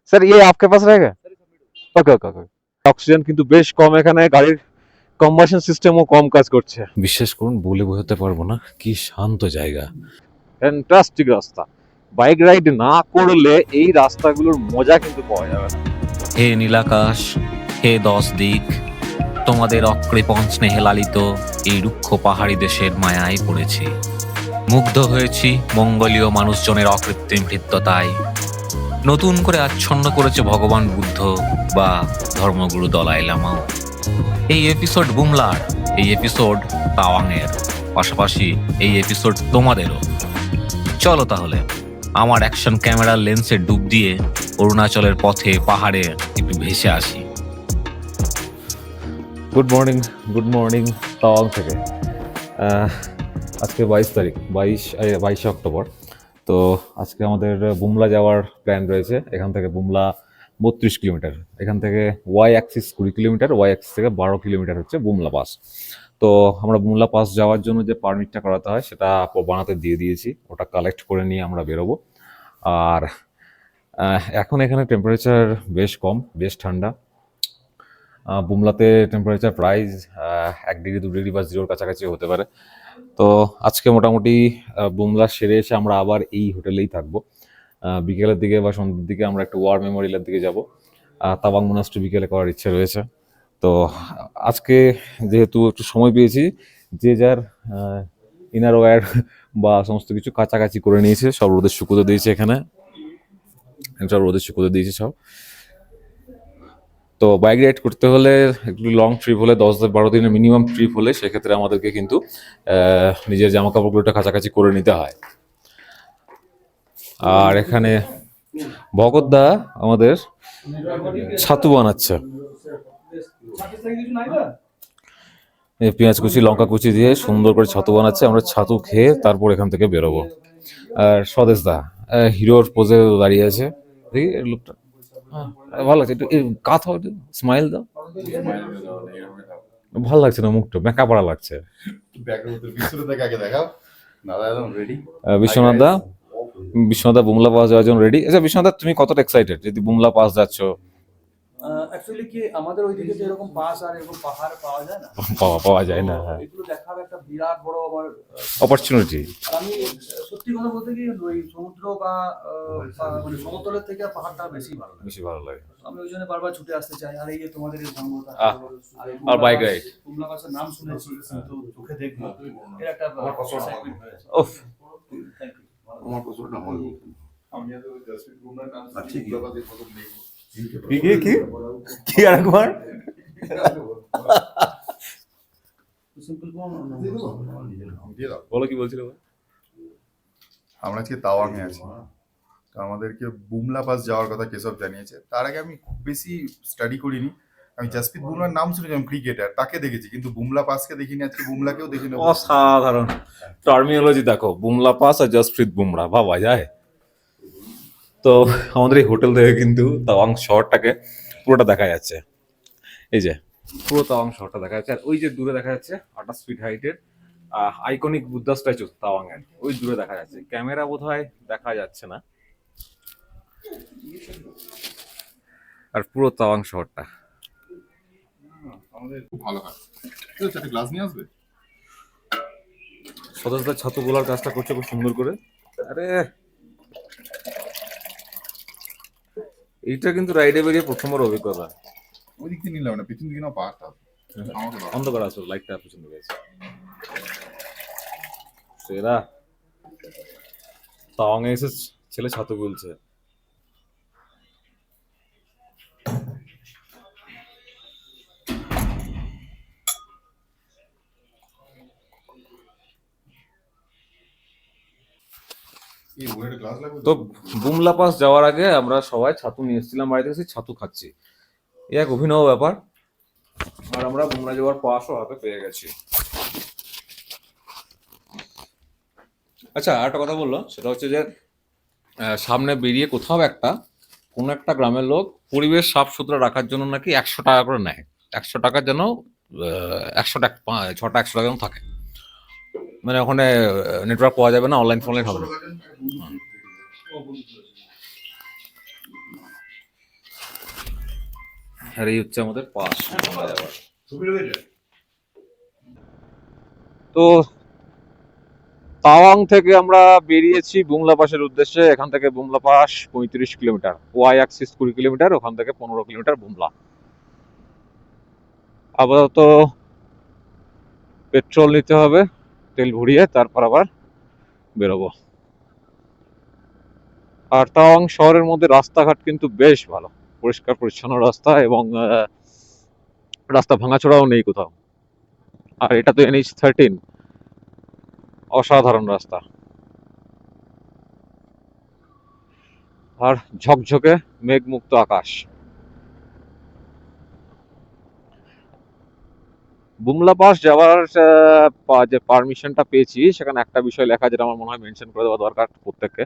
Sir ये आपके पास रहेगा ওকে ওকে ওকে অক্সিজেন কিন্তু বেশ কম এখানে, গাড়ির কম্বাশন সিস্টেমও কম কাজ করছে। বিশ্বাস করুন, বলে বোঝাতে পারবো না কি শান্ত জায়গা। ফ্যান্টাস্টিক রাস্তা, বাইক রাইড না করলে এই রাস্তাগুলোর মজা কিন্তু পাওয়া যাবে না। হে নীলাকাশ, হে 10 দিক, তোমাদের অকৃপণ স্নেহে লালিত এই রুক্ষ পাহাড়ি দেশের মায়ায় পড়েছি। মুগ্ধ হয়েছি মঙ্গলীয় মানুষজনের অকৃত্রিম হৃদ্যতায়। নতুন করে আচ্ছন্ন করেছে ভগবান বুদ্ধ বা ধর্মগুরু দলাই লামাও। এই এপিসোড বুমলার, এই এপিসোড তাওয়াংয়ের, পাশাপাশি এই এপিসোড তোমাদেরও। চলো তাহলে আমার অ্যাকশন ক্যামেরার লেন্সে ডুব দিয়ে অরুণাচলের পথে পাহাড়ে একটু ভেসে আসি। Good morning, good morning Tawang থেকে। আজকে 22 তারিখ, 22শে অক্টোবর। তো আজকে আমাদের বুমলা যাওয়ার প্ল্যান রয়েছে। এখান থেকে বুমলা 32 কিলোমিটার, এখান থেকে Y axis 20 kilometre, Y axis থেকে 12 কিলোমিটার হচ্ছে বুমলা পাস। তো আমরা বুমলা পাস যাওয়ার জন্য যে পারমিটটা করাতে হয় সেটা বানাতে দিয়ে দিয়েছি, ওটা কালেক্ট করে নিয়ে আমরা বেরোবো। আর এখন এখানে টেম্পারেচার বেশ কম, বেশ ঠান্ডা। বুমলাতে টেম্পারেচার প্রায় 1 ডিগ্রি 2 ডিগ্রি বা জিরোর কাছাকাছি হতে পারে। তো আজকে মোটামুটি বুমলা সেরে এসে আমরা আবার এই হোটেলেই থাকবো। বিকেলের দিকে বা সন্ধ্যের দিকে আমরা একটু ওয়ার মেমোরিয়ালের দিকে যাব। তাওয়াং মোনাস্ট্রি বিকেলে করার ইচ্ছে রয়েছে। তো আজকে যেহেতু একটু সময় পেয়েছি, যে যার ইনার ওয়্যার বা সমস্ত কিছু কাছাকাছি করে নিয়েছে, সব রোদে শুকোতে দিয়েছে। এখানে সব রোদে শুকোতে দিয়েছে সব। তো বাইক রাইড করতে হলে, একটু লং ট্রিপ হলে, 10-12 দিনের মিনিমাম ট্রিপ হলে, সেক্ষেত্রে আমাদেরকে কিন্তু নিজের জামা কাপড়গুলোটা কাছাকাছি করে নিতে হয়। আর এখানে ভগৎদা আমাদের ছাতু বানাচ্ছে, পেঁয়াজ কুচি লঙ্কা কুচি দিয়ে সুন্দর করে ছাতু বানাচ্ছে। আমরা ছাতু খেয়ে তারপর এখান থেকে বেরোবো। আর স্বদেশ দা হিরোর পোজে দাঁড়িয়ে আছে, দেখি এর লোকটা ভালো লাগছে। একটু কাত হও, একটু স্মাইল দাও। ভালো লাগছে না, মুখটা বেঁকা পড়া লাগছে। বিশ্বনাথ দা, বিশ্বনাথ দা বুমলা পাস যাওয়ার জন্য রেডি। আচ্ছা বিশ্বনাথ দা, তুমি কতটা এক্সাইটেড যদি বুমলা পাস যাচ্ছ? অ্যাকচুয়ালি কি আমাদের ওইদিকে তো এরকম পাস আর এরকম পাহাড় পাওয়া যায় না, পাওয়া যায় না, হ্যাঁ। এগুলো দেখার একটা বিরাট বড় আমার অপরচুনিটি। আর আমি সত্যি কথা বলতে কি ওই সমুদ্র বা মানে সমতলের থেকে পাহাড়টা বেশি ভালো লাগে, বেশি ভালো লাগে। আমি ওই জন্য বারবার ছুটে আসতে চাই। আর এই যে তোমাদের এই ধামটা আর বাইক রাইড, বুমলা পাসের নাম শুনেছি কিন্তু চোখে দেখবো, এর একটা excitement হয়েছে। ওফ। Thank you. আমার প্রশ্নটা হয় আমি তো জাসপ্রীত বুমরার নাম আচ্ছা, কি? বুমরাবাদী প্রথম দেখব কি আর একবার সিম্পল কোন দিয়ে দাও। বলো, কি বলছিলে? আমরা আজকে তাওয়াংয়ে আছি, তো আমাদেরকে বুমলা পাস যাওয়ার কথা কেশব জানিয়েছে। তার আগে আমি খুব বেশি স্টাডি করিনি। আমি জাসপ্রীত বুমরার নাম শুনেছিলাম, ক্রিকেটার, তাকে দেখেছি, কিন্তু বুমলা পাসকে দেখিনি। আজকে বুমলাকেও দেখে নেবো। অসাধারণ টার্মিনোলজি দেখো, বুমলা পাস আর জসপ্রীত বুমরা, ভাবা যায়? তো আমাদের এই হোটেল থেকে কিন্তু তাওয়াং শহরটাকে পুরোটা দেখা যাচ্ছে। এই যে পুরো তাওয়াং শহরটা দেখা যাচ্ছে। আর ওই যে দূরে দেখা যাচ্ছে 28 ফিট হাইটের আইকনিক বুদ্ধা স্ট্যাচু তাওয়াং এর, ওই দূরে দেখা যাচ্ছে। ক্যামেরা বোধহয় দেখা যাচ্ছে না। আর পুরো তাওয়াং শহরটা আমাদের খুব ভালো হয়। ঠিক আছে, একটা গ্লাস নিয়ে আসবে। সদস্যদের ছাতু গোলার কাজটা করছে খুব সুন্দর করে। আরে এইটা কিন্তু রাইডে বেরিয়ে প্রথমবার অভিজ্ঞতা। ওই দিক থেকে নিলাম না, পিছন দিকে না, পাহাড়টা আমাকে দাও। অন্ধকার আসো, লাইটটা পছন্দ করেছে সেরা। তাওয়াং এসে ছেলে ছাতু গুলছে। এই ওয়েট গ্লাস লাগবে তো বুমলা পাস যাওয়ার আগে আমরা সবাই ছাতু নিয়ে এসেছিলাম বাড়িতে, এসে ছাতু খাচ্ছি। এই এক অভিনব ব্যাপার। আর আমরা বুমলা যাওয়ার পাসও হাতে পেয়ে গেছি। আচ্ছা, আর একটা কথা বললো, সেটা হচ্ছে যে সামনে বেরিয়ে কোথাও একটা কোনো একটা গ্রামের লোক পরিবেশ সাফ সুতরা রাখার জন্য নাকি 100 টাকা করে নেয়। 100 টাকার যেন 100 টাকা 6টা 100 টাকা যেন থাকে। মানে ওখানে নেটওয়ার্ক পাওয়া যাবে না, অনলাইন ফনলাইন হবে না। আর এই হচ্ছে আমাদের পাস বুমলা যাওয়ার। তো তাওয়াং থেকে আমরা বেরিয়েছি বুমলা পাসের উদ্দেশ্যে। এখান থেকে Bumla pass 35 kilometre, Y axis 20 kilometre, ওখান থেকে 15 কিলোমিটার বুমলা। আপাতত পেট্রোল নিতে হবে, তেল ভরিয়ে তারপর আবার বেরোবো। আর তাওয়াং শহরের মধ্যে রাস্তাঘাট কিন্তু বেশ ভালো, পরিষ্কার পরিচ্ছন্ন রাস্তা, এবং রাস্তা ভাঙাচোরাও নেই কোথাও। আর এটা তো NH-13, অসাধারণ রাস্তা। আর ঝকঝকে মেঘমুক্ত আকাশ। বুমলা পাস যাওয়ার যে পারমিশনটা পেয়েছি, সেখানে একটা বিষয় লেখা, যেটা আমার মনে হয় মেনশন করে দেওয়া দরকার প্রত্যেককে।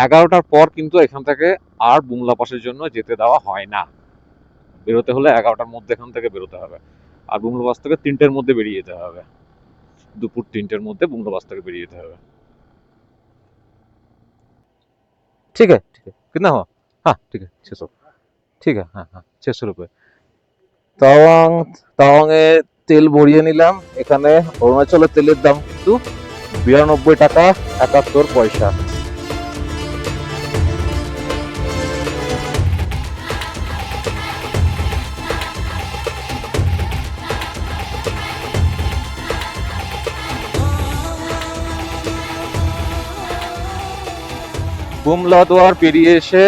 11টার পর কিন্তু এখান থেকে আর বুমলা পাসের জন্য যেতে দেওয়া হয় না। বেরোতে হলে 11টার মধ্যে এখান থেকে বেরোতে হবে। আর বুমলা পাস থেকে 3টের মধ্যে বেরিয়ে যেতে হবে, দুপুর 3টের মধ্যে বুমলা পাস থেকে বেরিয়ে যেতে হবে। ঠিক আছে, ঠিক আছে, कितना हुआ? हाँ ठीक है, 600। ঠিক আছে, হ্যাঁ হ্যাঁ, 600 रुपये। তাওয়াং, তাওয়াংয়ে তেল ভরিয়ে নিলাম। এখানে অরুণাচলের তেলের দাম কিন্তু 92 টাকা 71 পয়সা। বুমলা দুয়ার পেরিয়ে এসে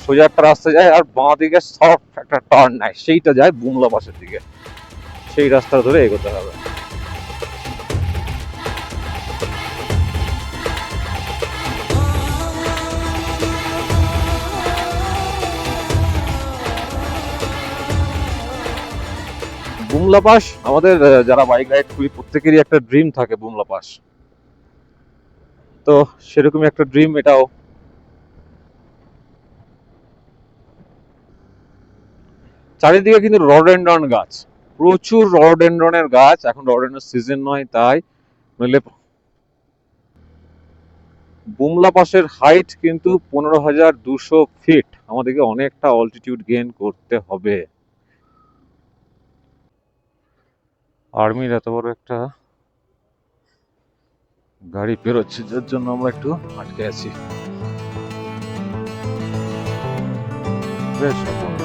সোজা একটা রাস্তা যায়, আর বাঁ দিকে সফট একটা টার্ন নেয়, সেইটা যায় বুমলা পাশের দিকে। সেই রাস্তা ধরে এগোতে হবে। বুমলা পাস আমাদের যারা বাইক রাইড করি প্রত্যেকেরই একটা ড্রিম থাকে, বুমলা পাস। তো সেরকমই একটা ড্রিম এটাও। চারিদিকে কিন্তু রডেনড্রন গাছ, প্রচুর রডেনড্রনের গাছ। এখন রডেনড্রনের সিজন নয়, তাই নইলে। বুমলা পাসের হাইট কিন্তু 15,200 ফিট। আমাদেরকে অনেকটা অল্টিটিউড গেইন করতে হবে। আর্মির এত বড় একটা গাড়ি বেরোচ্ছে, যার জন্য আমরা একটু আটকে আছি। বেশ সহজ।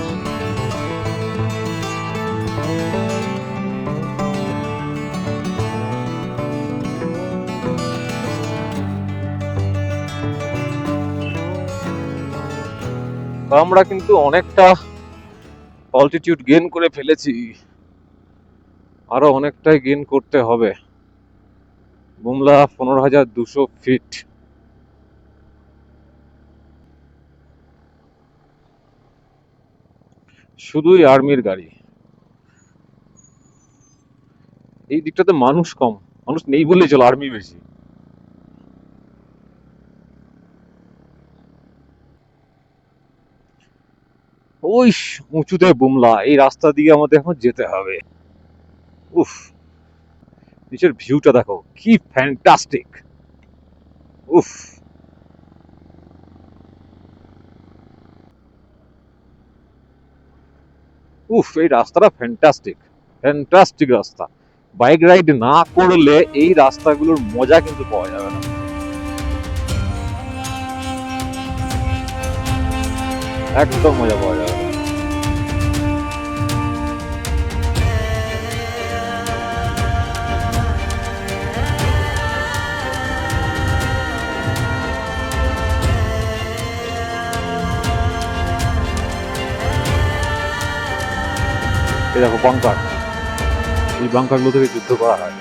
তো আমরা কিন্তু অনেকটা অল্টিটিউড গেইন করে ফেলেছি, আরো অনেকটাই গেইন করতে হবে। বুমলা 15,200 ফিট। শুধুই আর্মির গাড়ি। এই দিকটাতে মানুষ কম, মানুষ নেই বললেই চলো, আর্মি বেশি। ওই উঁচুতে বুমলা, এই রাস্তা দিয়ে আমাদের এখন যেতে হবে। উফ, নিচের ভিউটা দেখো কি ফ্যান্টাস্টিক। উফ, উফ, এই রাস্তাটা ফ্যান্টাস্টিক, ফ্যান্টাস্টিক রাস্তা। বাইক রাইড না করলে এই রাস্তাগুলোর মজা কিন্তু পাওয়া যাবে না। একদম মজা পাওয়া যাবে না। এই দেখো বাংকার, এই বাংকারগুলো থেকে যুদ্ধ করা হয়।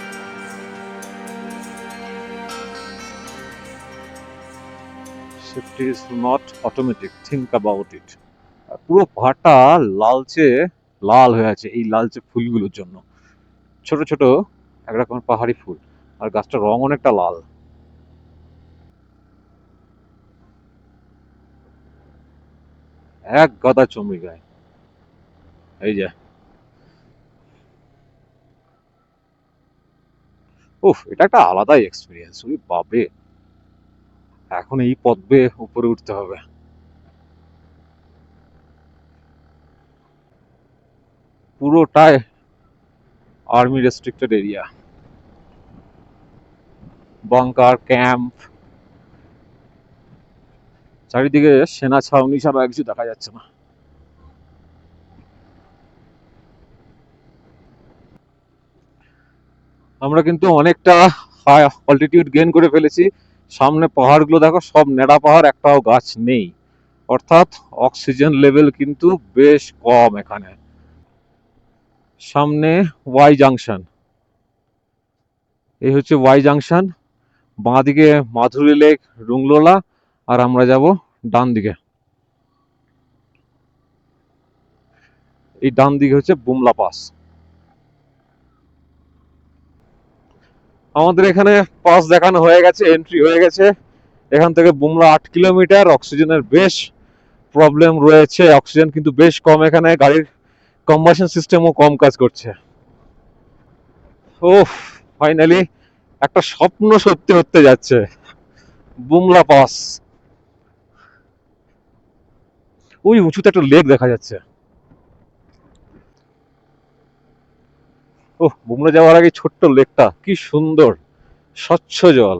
Safety is not automatic, think about it. পুরো পাহাড়টা লালচে লাল হয়ে আছে এই লালচে ফুলগুলোর জন্য। ছোট ছোট এক রকমের পাহাড়ি ফুল, আর গাছটার রং অনেকটা লাল। এক গাদা চমড়ি গায়ে। এই যে, উফ, এটা একটা আলাদাই এক্সপিরিয়েন্স। ওই বাপরে, এখন এই পথ বেয়ে উপরে উঠতে হবে। পুরোটাই army restricted area, bunker camp, চারিদিকে সেনা ছাউনি ছাড়া কিছু দেখা যাচ্ছে না। আমরা কিন্তু অনেকটা হাই অল্টিটিউড গেইন করে ফেলেছি। সামনে পাহাড়গুলো দেখো, সব নেড়া পাহাড়, একটাও গাছ নেই, অর্থাৎ অক্সিজেন লেভেল কিন্তু বেশ কম এখানে। সামনে ওয়াই জাংশন, এই হচ্ছে ওয়াই জাংশন, বাঁ দিকে মাধুরী লেক, রুংলোলা, আর আমরা যাব ডান দিকে। এই ডান দিকে হচ্ছে বুমলা পাস। আমাদের এখানে পাস দেখানো হয়ে গেছে, এন্ট্রি হয়ে গেছে। এখান থেকে বুমলা 8 কিলোমিটার। অক্সিজেনের বেশ প্রবলেম রয়েছে, অক্সিজেন কিন্তু বেশ কম এখানে, গাড়ির কম্বাসন সিস্টেমও কম কাজ করছে। ওহ, ফাইনালি একটা স্বপ্ন সত্যি হতে যাচ্ছে, বুমলা পাস। ওই উঁচুতে একটা লেক দেখা যাচ্ছে। ওহ, বুমলা যাওয়ার আগে ছোট্ট লেকটা কি সুন্দর, স্বচ্ছ জল।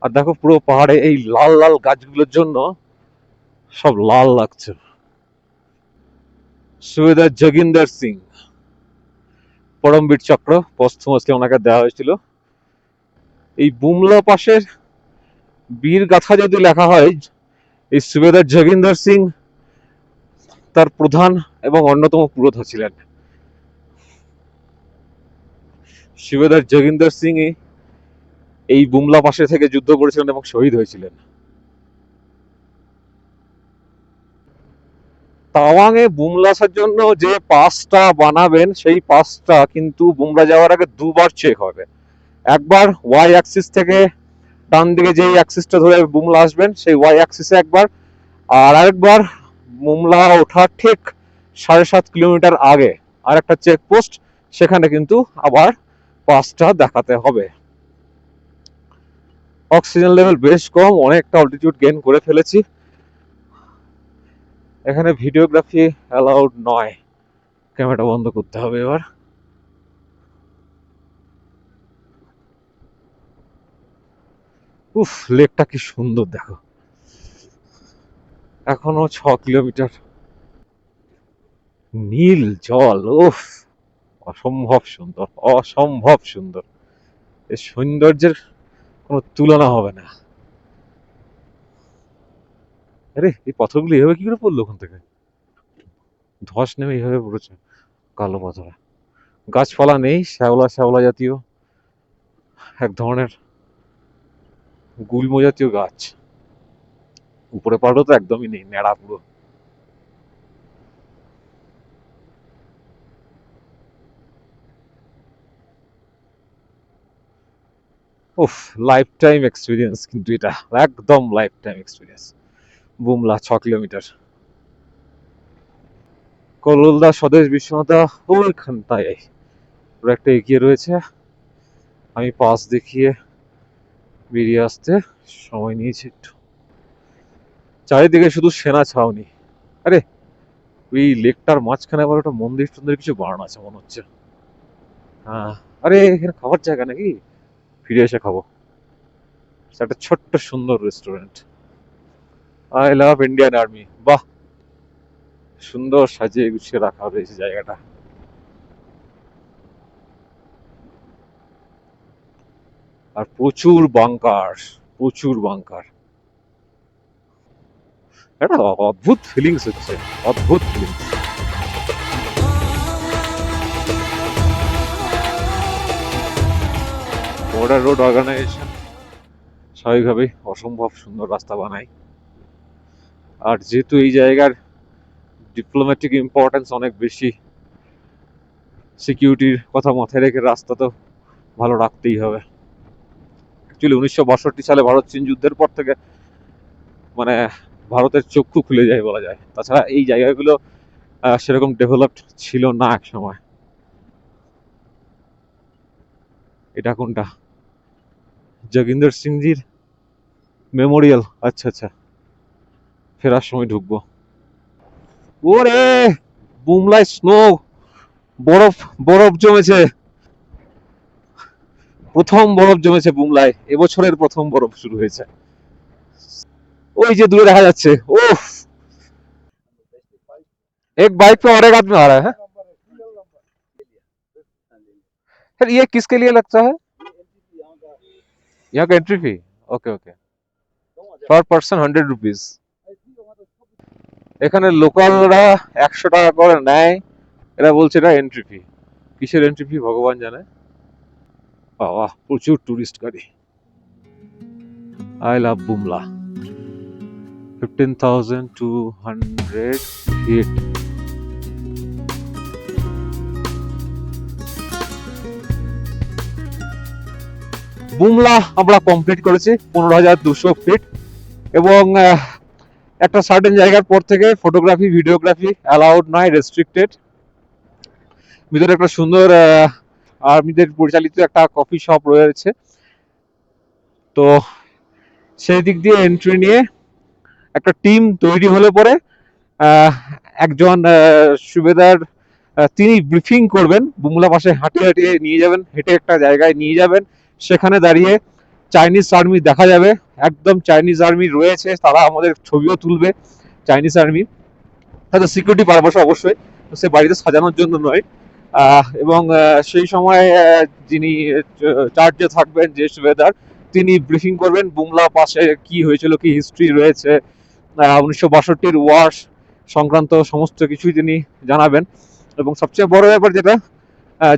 আর দেখো পুরো পাহাড়ে এই লাল লাল গাছগুলোর জন্য সব লাল লাগছে। সুবেদার যোগিন্দর সিং, পরমবীর চক্র পস্থুমাসলি ওনাকে দেওয়া হয়েছিল। এই বুমলা পাশের বীর গাথা যদি লেখা হয়, এই সুবেদার যোগিন্দর সিং তার প্রধান এবং অন্যতম পুরোধা ছিলেন। সুবেদার যোগিন্দর সিং এই বুমলা পাশে থেকে যুদ্ধ করেছিলেন এবং শহীদ হয়েছিলেন। তাওয়াংয়ে বুমলা আসার জন্য যে পাসটা বানাবেন, সেই পাসটা কিন্তু বুমলা যাওয়ার আগে দুবার চেক হবে। একবার ওয়াই অ্যাক্সিস থেকে ডান দিকে যে অ্যাক্সিসটা ধরে বুমলা আসবেন, সেই ওয়াই অ্যাক্সিসে একবার, আর আরেকবার বুমলা ওঠার ঠিক 7.5 কিলোমিটার আগে আর একটা চেকপোস্ট, সেখানে কিন্তু আবার পাসটা দেখাতে হবে। অক্সিজেন লেভেল বেশ কম, অনেকটা অল্টিটিউড গেইন করে ফেলেছি। এখানে ভিডিওগ্রাফি অ্যালাউড নয়, ক্যামেরাটা বন্ধ করতে হবে এবার। উফ, লেকটা কি সুন্দর দেখো, এখনো 6 কিলোমিটার, নীল জল, উফ, অসম্ভব সুন্দর, অসম্ভব সুন্দর। এই সৌন্দর্যের কোনো তুলনা হবে না। আরে এই পাথরগুলো এইভাবে কি করে পড়লো ওখান থেকে? ধস নেমে এইভাবে পড়েছে, কালো পাথর। গাছপালা নেই, শ্যাওলা শ্যাওলা জাতীয় এক ধরনের গুল্ম জাতীয় গাছ। উপরে পাহাড়ও তো একদমই নেই, ন্যাড়া পুরো। উফ, লাইফ টাইম এক্সপিরিয়েন্স কিন্তু এটা, একদম life time experience. Bumla 6 kilometre. কললদা স্বদেশ বিশ্বনাথা ওইখানটায় পুরো একটা এগিয়ে রয়েছে। আমি পাস দেখিয়ে বেরিয়ে আসতে সময় নিয়েছি একটু। চারিদিকে শুধু সেনা ছাউনি। আরে ওই লেকটার মাঝখানে আবার একটা মন্দির টন্দির কিছু বানানো আছে মনে হচ্ছে। হ্যাঁ, আরে এখানে খাবার জায়গা নাকি? ফিরে এসে খাবো। একটা ছোট্ট সুন্দর restaurant. I love Indian army. বাহ, সুন্দর সাজিয়ে গুছিয়ে রাখা রয়েছে জায়গাটা। আর প্রচুর বাংকার, প্রচুর বাংকার। একটা অদ্ভুত ফিলিংস হচ্ছে, অদ্ভুত ফিলিংস। বর্ডার রোড অর্গানাইজেশন স্বাভাবিকভাবেই অসম্ভব সুন্দর রাস্তা বানায়। আর যেহেতু এই জায়গার ডিপ্লোম্যাটিক ইম্পর্টেন্স অনেক বেশি, সিকিউরিটির কথা মাথায় রেখে রাস্তা তো ভালো রাখতেই হবে। অ্যাকচুয়ালি 1962 সালে ভারত চীন যুদ্ধের পর থেকে মানে ভারতের চক্ষু খুলে যায় বলা যায়। তাছাড়া এই জায়গাগুলো সেরকম ডেভেলপড ছিল না এক সময়। এটা কোনটা? যোগিন্দর সিংজির মেমোরিয়াল। আচ্ছা আচ্ছা, ফেরার সময় ঢুকবো। ওরে, বুমলায় স্নো বরফ বরফ জমেছে, প্রথম বরফ জমেছে বুমলায়, এবছরের প্রথম বরফ শুরু হয়েছে। ওই যে দূরে দেখা যাচ্ছে, ওফ, एक बाइक पे और एक आदमी आ रहा है। सर ये किसके लिए लगता है? यहाँ का एंट्री फी? ओके ओके, पर पर्सन 100 रुपीज। এখানে লোকালরা 100 টাকা করে নেয়, এরা বলছে এটা এন্ট্রি ফি। কিসের এন্ট্রি ফি ভগবান জানে। বাবা, প্রচুর টুরিস্ট গাড়ি। I love Bumla. 15,200 feet. Bumla আমরা কমপ্লিট করেছি 15,200 ফিট, এবং একটা সার্টেন জায়গার পর থেকে ফটোগ্রাফি ভিডিওগ্রাফি অ্যালাউড নয়, রেস্ট্রিক্টেড। ভিতরে একটা সুন্দর আর্মিদের পরিচালিত একটা কফি শপ রয়েছে, তো সেই দিক দিয়ে এন্ট্রি নিয়ে একটা টিম তৈরি হলে পরে একজন সুবেদার তিনি ব্রিফিং করবেন, বুমলা পাশে হাঁটিয়ে হাঁটিয়ে নিয়ে যাবেন, হেঁটে একটা জায়গায় নিয়ে যাবেন, সেখানে দাঁড়িয়ে চাইনিজ আর্মি দেখা যাবে, একদম চাইনিজ আর্মি রয়েছে, তারা আমাদের ছবিও তুলবে চাইনিজ আর্মি, হয়তো সিকিউরিটি পারপাসে অবশ্যই, সে বাড়িতে সাজানোর জন্য নয়। এবং সেই সময় যিনি চার্জে থাকবেন যে সুবেদার, তিনি ব্রিফিং করবেন বুমলা পাশে কি হয়েছিল, কি হিস্ট্রি রয়েছে, 1962 ওয়ার সংক্রান্ত সমস্ত কিছুই তিনি জানাবেন। এবং সবচেয়ে বড় ব্যাপার যেটা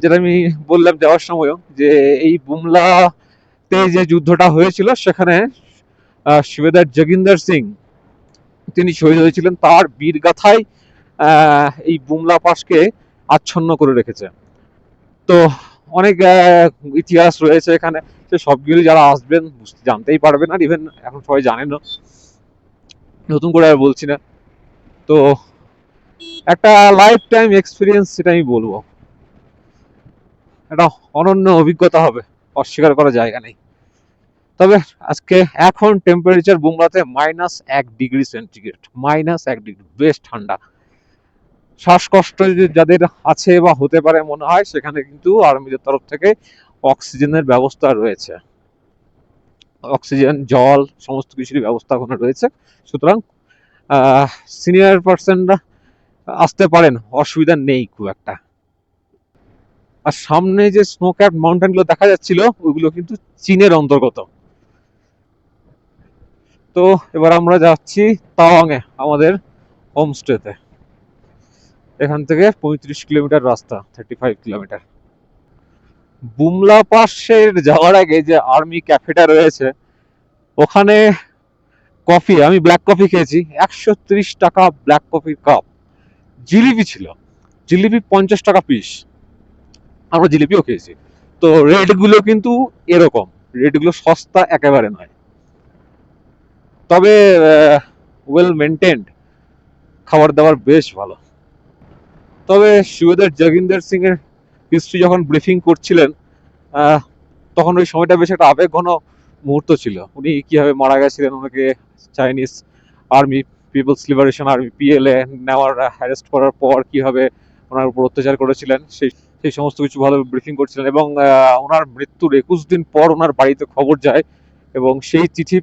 যেটা আমি বললাম যাওয়ার সময়ও, যে এই বুমলাতে যে যুদ্ধটা হয়েছিল সেখানে সুবেদার জগিন্দর সিং তিনি শহীদ হয়েছিলেন, তার বীরগাথায় এই বুমলা পাসকে আচ্ছন্ন করে রেখেছে। তো অনেক ইতিহাস রয়েছে এখানে, সে সবগুলি যারা আসবেন জানতেই পারবেন, আর ইভেন এখন সবাই জানেন না, নতুন করে আর বলছি না। তো একটা লাইফ টাইম এক্সপিরিয়েন্স, সেটা আমি বলবো, একটা অনন্য অভিজ্ঞতা হবে, অস্বীকার করার জায়গা নেই। তবে আজকে এখন টেম্পারেচার বুমলাতে -1 ডিগ্রি সেন্টিগ্রেড, -1 ডিগ্রি, বেশ ঠান্ডা। শ্বাসকষ্ট যাদের আছে বা হতে পারে মনে হয়, সেখানে কিন্তু আর্মিদের তরফ থেকে অক্সিজেনের ব্যবস্থা রয়েছে, অক্সিজেন, জল, সমস্ত কিছুর ব্যবস্থা ওখানে রয়েছে। সুতরাং সিনিয়র পার্সনরা আসতে পারেন, অসুবিধা নেই খুব একটা। আর সামনে যে স্নো ক্যাপ মাউন্টেন গুলো দেখা যাচ্ছিল, ওইগুলো কিন্তু চীনের অন্তর্গত। তো এবার আমরা যাচ্ছি তাওয়াং এ, আমাদের হোমস্টেতে। এখান থেকে 35 কিলোমিটার রাস্তা, 35 কিলোমিটার। বুমলা পাসের যাওয়ার আগে যে আর্মি ক্যাফেটা রয়েছে, ওখানে কফি, আমি ব্ল্যাক কফি খেয়েছি, 130 টাকা ব্ল্যাক কফির কাপ। জিলিপি ছিল, জিলিপি 50 টাকা পিস, আমরা জিলিপিও খেয়েছি। তো রেট গুলো কিন্তু এরকম, রেট গুলো সস্তা একেবারে নয়, তবে ওয়েল মেনটেন্ড, খাবার দাবার বেশ ভালো। তবে সুবেদার জগিন্দর সিং এর হিস্ট্রি যখন ব্রিফিং করছিলেন, তখন ওই সময়টা বেশ একটা আবেগঘন মুহূর্ত ছিল। উনি কিভাবে মারা গেছিলেন, ওনাকে Chinese army, People's Liberation Army PLA নেওয়ার, অ্যারেস্ট করার পর কিভাবে ওনার উপর অত্যাচার করেছিলেন, সেই সমস্ত কিছু ভালো ব্রিফিং করছিলেন। এবং ওনার মৃত্যুর 21 দিন পর ওনার বাড়িতে খবর যায়, এবং সেই চিঠি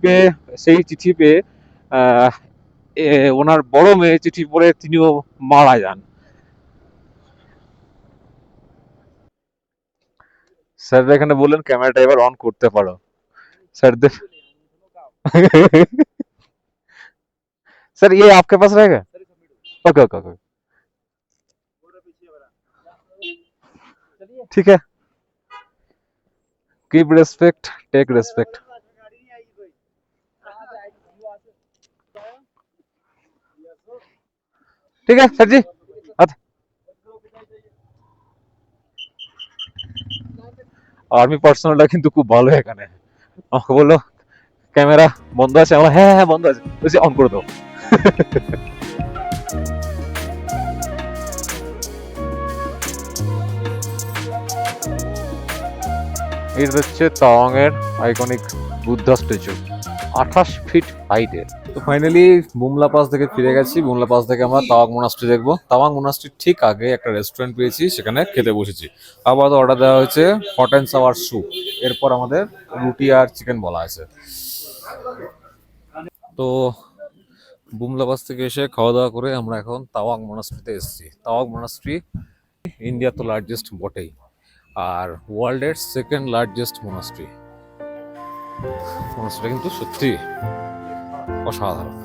পেয়ে ওনার বড় মেয়ে চিঠি পড়ে তিনিও মারা যান। স্যার এখানে বললেন ক্যামেরাটা এবার অন করতে পারো। স্যারদের सर ये आपके पास रहेगा? ओके ओके ओके, ठीक है। Keep respect, take respect. ठीक है सर जी, আর্মি পার্সোনালটা কিন্তু খুব ভালো এখানে। আমাকে বললো ক্যামেরা বন্ধ আছে, আমার হ্যাঁ হ্যাঁ বন্ধ আছে, বলছি অন করে দাও। এটা হচ্ছে তাওয়াং এর আইকনিক বুদ্ধা স্ট্যাচু, 28 ফিট হাইটের। তো ফাইনালি বুমলা পাস থেকে ফিরে গেছি। বুমলা পাস থেকে আমরা তাওয়াং মোনাস্ট্রি দেখবো। তাওয়াং মোনাস্ট্রির ঠিক আগে একটা রেস্টুরেন্ট পেয়েছি, সেখানে খেতে বসেছি। আবার অর্ডার দেওয়া হয়েছে হট অ্যান্ড সাওয়ার স্যুপ, এরপর আমাদের রুটি আর চিকেন বলা আছে। তো বুমলা পাস থেকে এসে খাওয়া দাওয়া করে আমরা এখন তাওয়াং মোনাস্ট্রিতে এসেছি। তাওয়াং মোনাস্ট্রি ইন্ডিয়া তো লার্জেস্ট বটেই, আর ওয়ার্ল্ডের সেকেন্ড লার্জেস্ট মোনাস্ট্রি। মোনাস্ট্রিটা কিন্তু সত্যি অসাধারণ।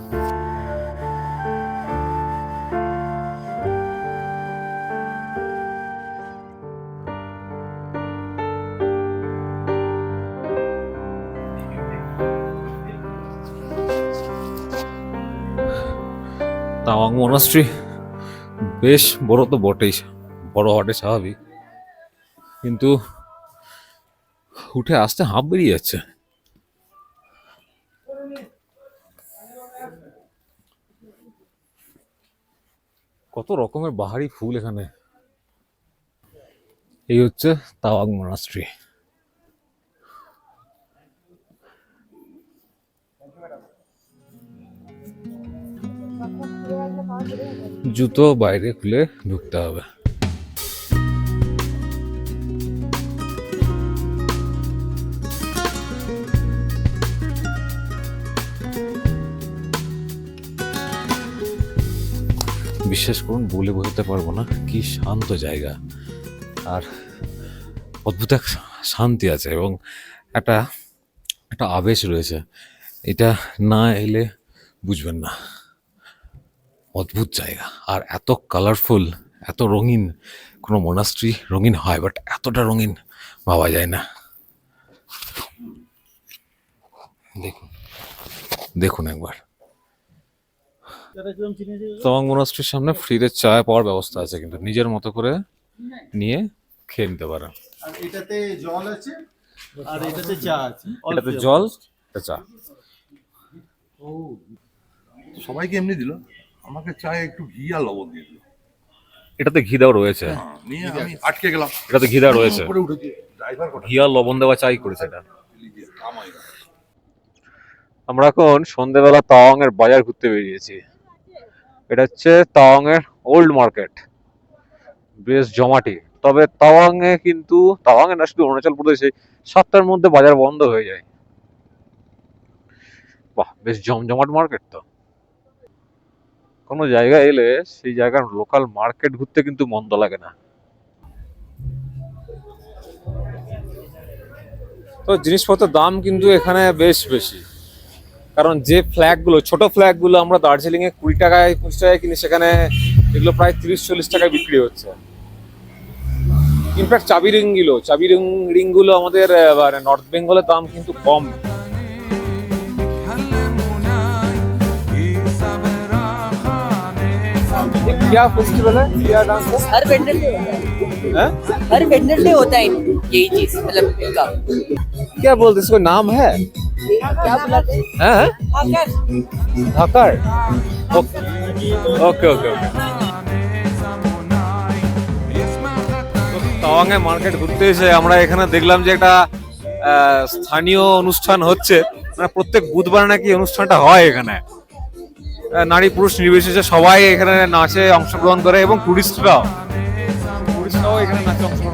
তাওয়াং মোনাস্ট্রি বেশ বড় তো বটেই, বড় হওয়াটাই স্বাভাবিক, কিন্তু উঠে আসতে হাঁপ বেরিয়ে যাচ্ছে। কত রকমের বাহারি ফুল এখানে। এই হচ্ছে তাওয়াং মোনাস্ট্রি। জুতো বাইরে খুলে ঢুকতে হবে। বিশ্বাস করুন, বলে বোঝাতে পারবো না কি শান্ত জায়গা, আর অদ্ভুত এক শান্তি আছে এবং একটা একটা আবেশ রয়েছে। এটা না এলে বুঝবেন না। অদ্ভুত জায়গা, আর এত কালারফুল, এত রঙিন। কোনো মোনাস্ট্রি রঙিন হয়, বাট এতটা রঙিন ভাবা যায় না। দেখুন দেখুন একবার। তাওয়াং মোনাস্ট্রির সামনে ফ্রিতে চা পাওয়ার ব্যবস্থা আছে, কিন্তু নিজের মতো করে নিয়ে খেয়ে নিতে পারেন। আর এটাতে জল আছে আর এটাতে চা আছে। এটাতে জল, এটা চা। সবাইকে এমনি দিল, আমাকে চায়ে একটু ঘি আর লবণ দিয়ে দিল। এটাতে ঘি দেওয়া রয়েছে, নিয়ে আমি আটকে গেলাম। এটাতে ঘি দেওয়া রয়েছে, উপরে উঠেছি, ড্রাইভার কোথায়? ঘি আর লবণ দেওয়া চাই করেছে এটা। থামাই না। আমরা এখন সন্ধ্যেবেলা তাওয়াং এর বাজার ঘুরতে বেরিয়েছি। এটা হচ্ছে তাওয়াং এর ওল্ড মার্কেট, বেশ জমাটি। তবে তাওয়াং এ কিন্তু, তাওয়াং এ না শুধু অরুণাচল প্রদেশে 7টার মধ্যে বাজার বন্ধ হয়ে যায়। বাহ, বেশ জমজমাট মার্কেট তো। কোনো জায়গায় এলে সেই জায়গার লোকাল মার্কেট ঘুরতে কিন্তু মন্দ লাগে না। তো জিনিসপত্রের দাম কিন্তু এখানে বেশ বেশি, কারণ যে ফ্ল্যাগ গুলো, ছোট ফ্ল্যাগ গুলো আমরা দার্জিলিং এ 20 টাকায় 25 টাকায় কিনি, সেখানে এগুলো প্রায় 30-40 টাকায় বিক্রি হচ্ছে। ইনফ্যাক্ট চাবি রিং গুলো আমাদের নর্থ বেঙ্গলের দাম কিন্তু কম। क्या फेस्टिवल है, क्या डांस है? हर वेडनेसडे होता है। हैं? हर वेडनेसडे होता है यही चीज, मतलब इनका क्या बोलते हैं, इसको नाम है? क्या बुलाते हैं? हैं? हाकर। ধাকার। ওকে ওকে ওকে। তাওয়াং এ মার্কেট ঘুরতে এসে আমরা এখানে দেখলাম যে একটা স্থানীয় অনুষ্ঠান হচ্ছে। মানে প্রত্যেক বুধবার নাকি অনুষ্ঠানটা হয় এখানে। নারী পুরুষ নির্বিশেষে সবাই এখানে নাচে অংশগ্রহণ করে, এবং টুরিস্টরাও এখানে নাচে অংশগ্রহণ